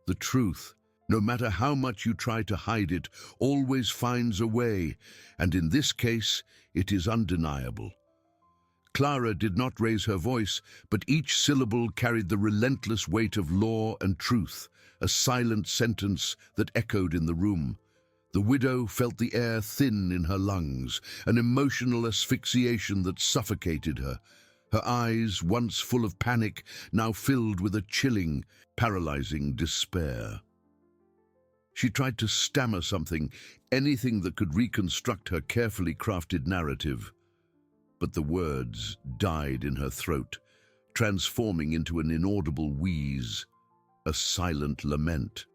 The truth, no matter how much you try to hide it, always finds a way, and in this case, it is undeniable. Clara did not raise her voice, but each syllable carried the relentless weight of law and truth, a silent sentence that echoed in the room. The widow felt the air thin in her lungs, an emotional asphyxiation that suffocated her. Her eyes, once full of panic, now filled with a chilling, paralyzing despair. She tried to stammer something, anything that could reconstruct her carefully crafted narrative. But the words died in her throat, transforming into an inaudible wheeze, a silent lament.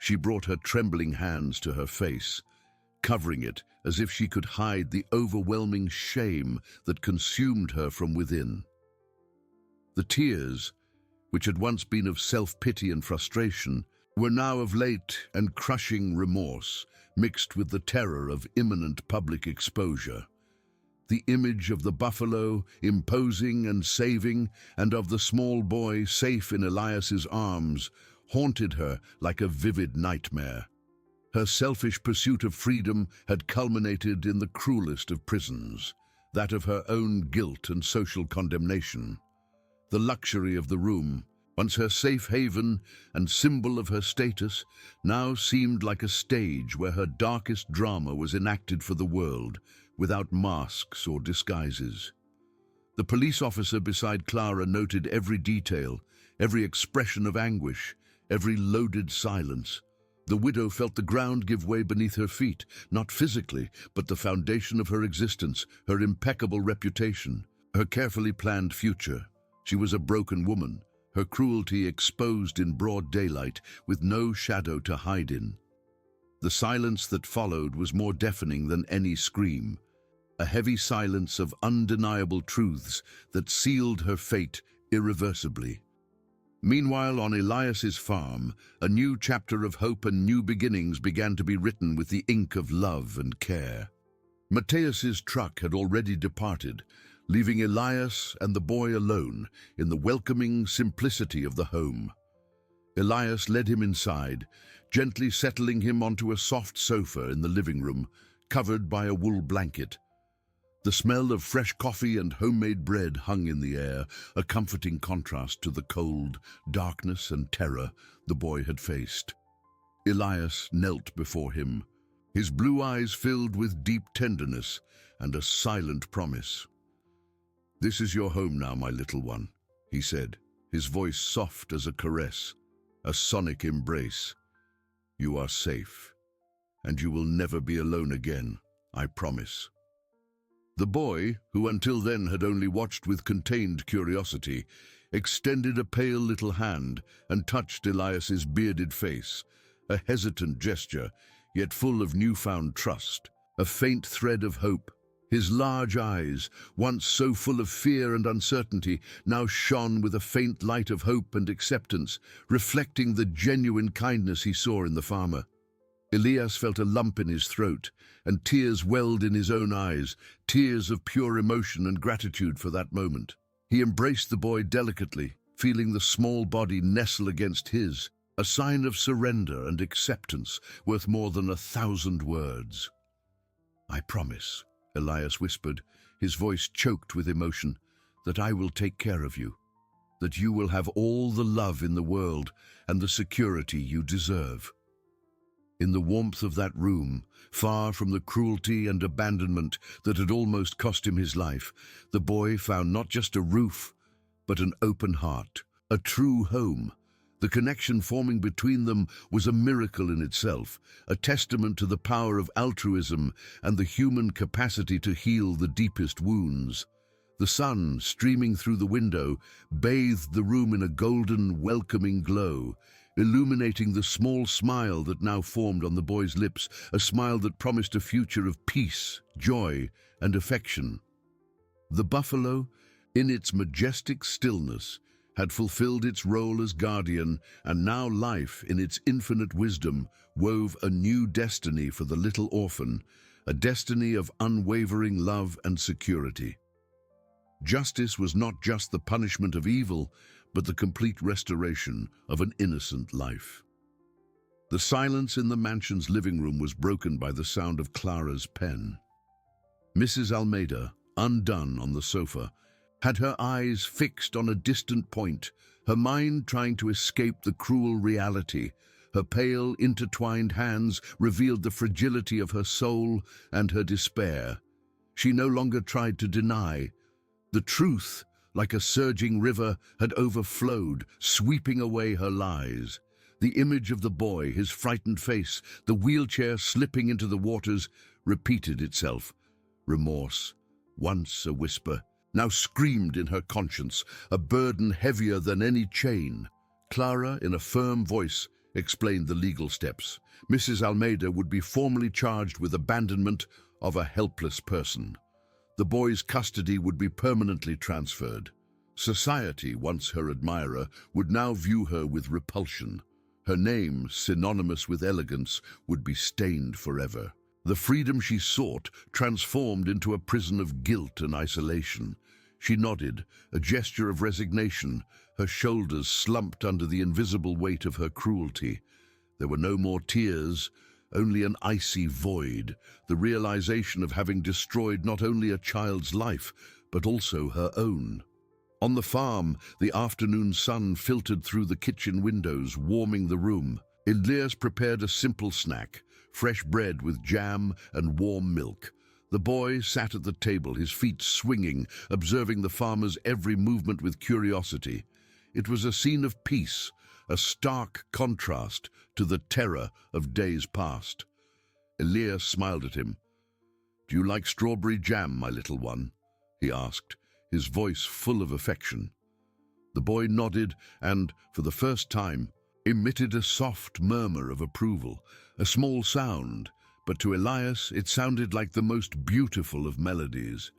She brought her trembling hands to her face, covering it as if she could hide the overwhelming shame that consumed her from within. The tears, which had once been of self-pity and frustration, were now of late and crushing remorse, mixed with the terror of imminent public exposure. The image of the buffalo, imposing and saving, and of the small boy safe in Elias's arms, haunted her like a vivid nightmare. Her selfish pursuit of freedom had culminated in the cruelest of prisons, that of her own guilt and social condemnation. The luxury of the room, once her safe haven and symbol of her status, now seemed like a stage where her darkest drama was enacted for the world, without masks or disguises. The police officer beside Clara noted every detail, every expression of anguish, every loaded silence. The widow felt the ground give way beneath her feet, not physically, but the foundation of her existence, her impeccable reputation, her carefully planned future. She was a broken woman, her cruelty exposed in broad daylight, with no shadow to hide in. The silence that followed was more deafening than any scream, a heavy silence of undeniable truths that sealed her fate irreversibly. Meanwhile, on Elias's farm, a new chapter of hope and new beginnings began to be written with the ink of love and care. Mateus's truck had already departed, leaving Elias and the boy alone in the welcoming simplicity of the home. Elias led him inside, gently settling him onto a soft sofa in the living room, covered by a wool blanket. The smell of fresh coffee and homemade bread hung in the air, a comforting contrast to the cold, darkness and terror the boy had faced. Elias knelt before him, his blue eyes filled with deep tenderness and a silent promise. "This is your home now, my little one," he said, his voice soft as a caress, a sonic embrace. "You are safe, and you will never be alone again, I promise." The boy, who until then had only watched with contained curiosity, extended a pale little hand and touched Elias's bearded face, a hesitant gesture, yet full of newfound trust, a faint thread of hope. His large eyes, once so full of fear and uncertainty, now shone with a faint light of hope and acceptance, reflecting the genuine kindness he saw in the farmer. Elias felt a lump in his throat, and tears welled in his own eyes, tears of pure emotion and gratitude for that moment. He embraced the boy delicately, feeling the small body nestle against his, a sign of surrender and acceptance worth more than 1,000 words. "I promise," Elias whispered, his voice choked with emotion, "that I will take care of you, that you will have all the love in the world and the security you deserve." In the warmth of that room, far from the cruelty and abandonment that had almost cost him his life, the boy found not just a roof, but an open heart, a true home. The connection forming between them was a miracle in itself, a testament to the power of altruism and the human capacity to heal the deepest wounds. The sun, streaming through the window, bathed the room in a golden, welcoming glow, illuminating the small smile that now formed on the boy's lips, a smile that promised a future of peace, joy, and affection. The buffalo, in its majestic stillness, had fulfilled its role as guardian, and now life, in its infinite wisdom, wove a new destiny for the little orphan, a destiny of unwavering love and security. Justice was not just the punishment of evil, but the complete restoration of an innocent life. The silence in the mansion's living room was broken by the sound of Clara's pen. Mrs. Almeida, undone on the sofa, had her eyes fixed on a distant point, her mind trying to escape the cruel reality. Her pale, intertwined hands revealed the fragility of her soul and her despair. She no longer tried to deny. The truth, like a surging river, had overflowed, sweeping away her lies. The image of the boy, his frightened face, the wheelchair slipping into the waters, repeated itself. Remorse, once a whisper, now screamed in her conscience, a burden heavier than any chain. Clara, in a firm voice, explained the legal steps. Mrs. Almeida would be formally charged with abandonment of a helpless person. The boy's custody would be permanently transferred. Society, once her admirer, would now view her with repulsion. Her name, synonymous with elegance, would be stained forever. The freedom she sought transformed into a prison of guilt and isolation. She nodded, a gesture of resignation, her shoulders slumped under the invisible weight of her cruelty. There were no more tears, only an icy void, the realization of having destroyed not only a child's life, but also her own. On the farm, the afternoon sun filtered through the kitchen windows, warming the room. Elias prepared a simple snack, fresh bread with jam and warm milk. The boy sat at the table, his feet swinging, observing the farmer's every movement with curiosity. It was a scene of peace, a stark contrast to the terror of days past. Elias smiled at him. "Do you like strawberry jam, my little one?" he asked, his voice full of affection. The boy nodded and, for the first time, emitted a soft murmur of approval, a small sound, but to Elias it sounded like the most beautiful of melodies,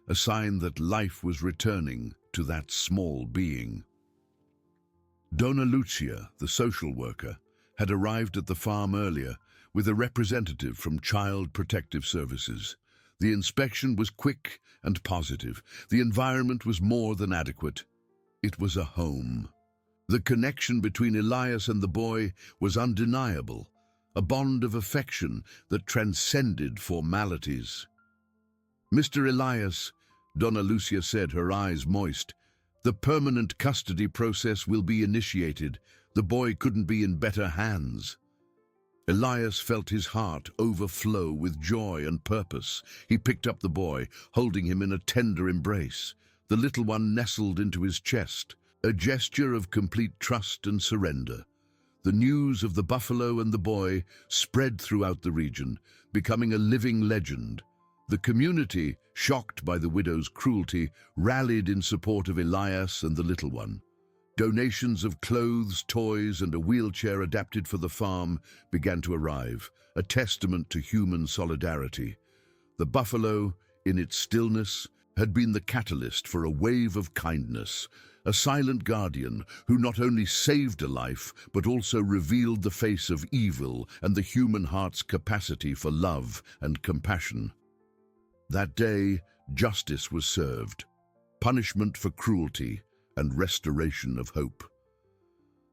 a sign that life was returning to that small being. Donna Lucia, the social worker, had arrived at the farm earlier with a representative from Child Protective Services. The inspection was quick and positive. The environment was more than adequate. It was a home. The connection between Elias and the boy was undeniable, a bond of affection that transcended formalities. "Mr. Elias," Donna Lucia said, her eyes moist, "the permanent custody process will be initiated. The boy couldn't be in better hands." Elias felt his heart overflow with joy and purpose. He picked up the boy, holding him in a tender embrace. The little one nestled into his chest, a gesture of complete trust and surrender. The news of the buffalo and the boy spread throughout the region, becoming a living legend. The community, shocked by the widow's cruelty, rallied in support of Elias and the little one. Donations of clothes, toys, and a wheelchair adapted for the farm began to arrive, a testament to human solidarity. The buffalo, in its stillness, had been the catalyst for a wave of kindness, a silent guardian who not only saved a life, but also revealed the face of evil and the human heart's capacity for love and compassion. That day, justice was served, punishment for cruelty, and restoration of hope.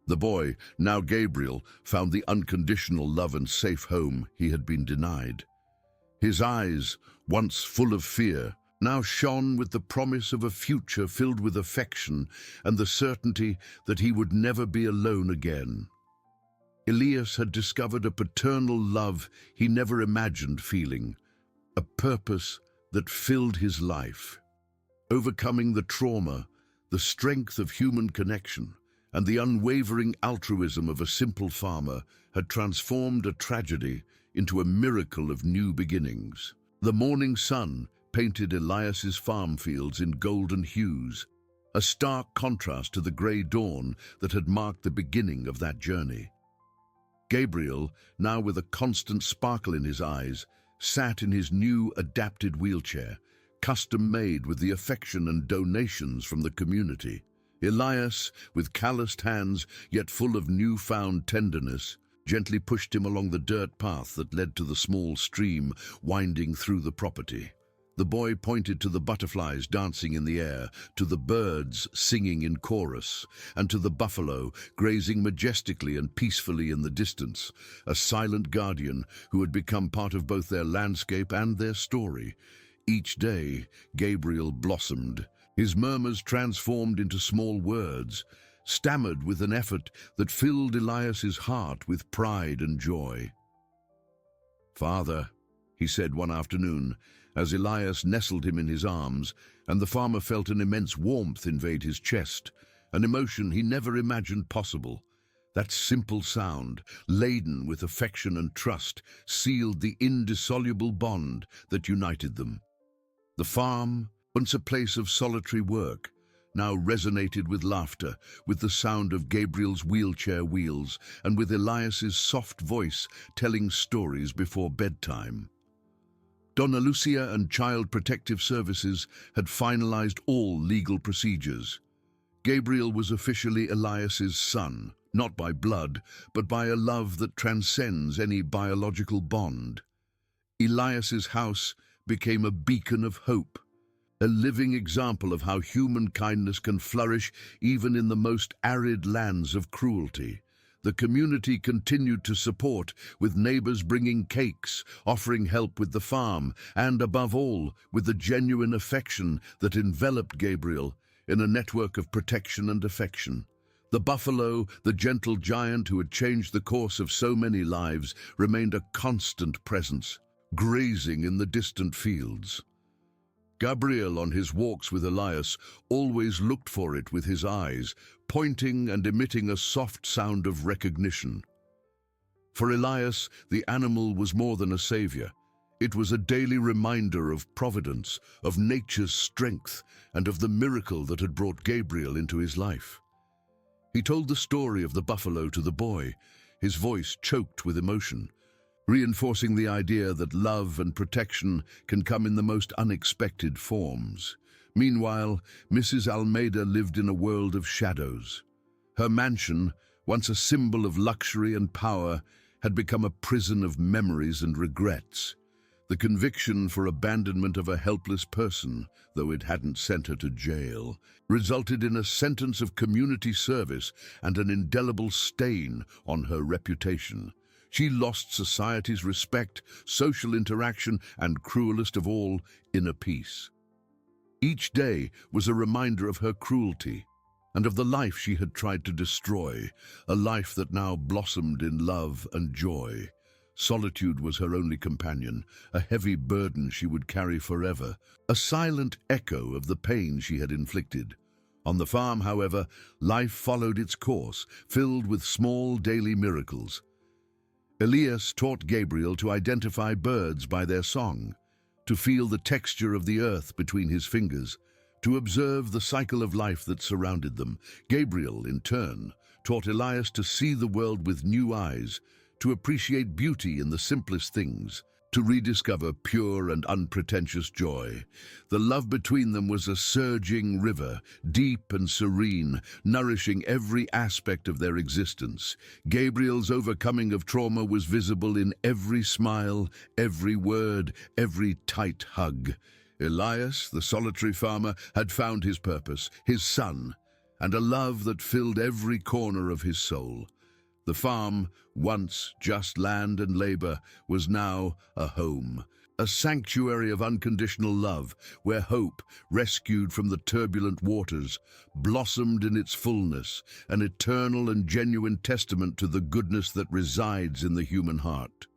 The boy, now Gabriel, found the unconditional love and safe home he had been denied. His eyes, once full of fear, now shone with the promise of a future filled with affection and the certainty that he would never be alone again. Elias had discovered a paternal love he never imagined feeling, a purpose that filled his life. Overcoming the trauma, the strength of human connection, and the unwavering altruism of a simple farmer had transformed a tragedy into a miracle of new beginnings. The morning sun painted Elias's farm fields in golden hues, a stark contrast to the grey dawn that had marked the beginning of that journey. Gabriel, now with a constant sparkle in his eyes, sat in his new adapted wheelchair, custom-made with the affection and donations from the community. Elias, with calloused hands yet full of newfound tenderness, gently pushed him along the dirt path that led to the small stream winding through the property. The boy pointed to the butterflies dancing in the air, to the birds singing in chorus, and to the buffalo grazing majestically and peacefully in the distance, a silent guardian who had become part of both their landscape and their story. Each day, Gabriel blossomed. His murmurs transformed into small words, stammered with an effort that filled Elias's heart with pride and joy. "Father," he said one afternoon, as Elias nestled him in his arms, and the farmer felt an immense warmth invade his chest, an emotion he never imagined possible. That simple sound, laden with affection and trust, sealed the indissoluble bond that united them. The farm, once a place of solitary work, now resonated with laughter, with the sound of Gabriel's wheelchair wheels, and with Elias's soft voice telling stories before bedtime. Donna Lucia and Child Protective Services had finalized all legal procedures. Gabriel was officially Elias's son, not by blood, but by a love that transcends any biological bond. Elias's house became a beacon of hope, a living example of how human kindness can flourish even in the most arid lands of cruelty. The community continued to support, with neighbors bringing cakes, offering help with the farm, and above all, with the genuine affection that enveloped Gabriel in a network of protection and affection. The buffalo, the gentle giant who had changed the course of so many lives, remained a constant presence, grazing in the distant fields. Gabriel, on his walks with Elias, always looked for it with his eyes, pointing and emitting a soft sound of recognition. For Elias, the animal was more than a savior. It was a daily reminder of providence, of nature's strength, and of the miracle that had brought Gabriel into his life. He told the story of the buffalo to the boy, his voice choked with emotion, reinforcing the idea that love and protection can come in the most unexpected forms. Meanwhile, Mrs. Almeida lived in a world of shadows. Her mansion, once a symbol of luxury and power, had become a prison of memories and regrets. The conviction for abandonment of a helpless person, though it hadn't sent her to jail, resulted in a sentence of community service and an indelible stain on her reputation. She lost society's respect, social interaction, and, cruelest of all, inner peace. Each day was a reminder of her cruelty and of the life she had tried to destroy, a life that now blossomed in love and joy. Solitude was her only companion, a heavy burden she would carry forever, a silent echo of the pain she had inflicted. On the farm, however, life followed its course, filled with small daily miracles. Elias taught Gabriel to identify birds by their song, to feel the texture of the earth between his fingers, to observe the cycle of life that surrounded them. Gabriel, in turn, taught Elias to see the world with new eyes, to appreciate beauty in the simplest things, to rediscover pure and unpretentious joy. The love between them was a surging river, deep and serene, nourishing every aspect of their existence. Gabriel's overcoming of trauma was visible in every smile, every word, every tight hug. Elias, the solitary farmer, had found his purpose, his son, and a love that filled every corner of his soul. The farm, once just land and labor, was now a home, a sanctuary of unconditional love, where hope, rescued from the turbulent waters, blossomed in its fullness, an eternal and genuine testament to the goodness that resides in the human heart.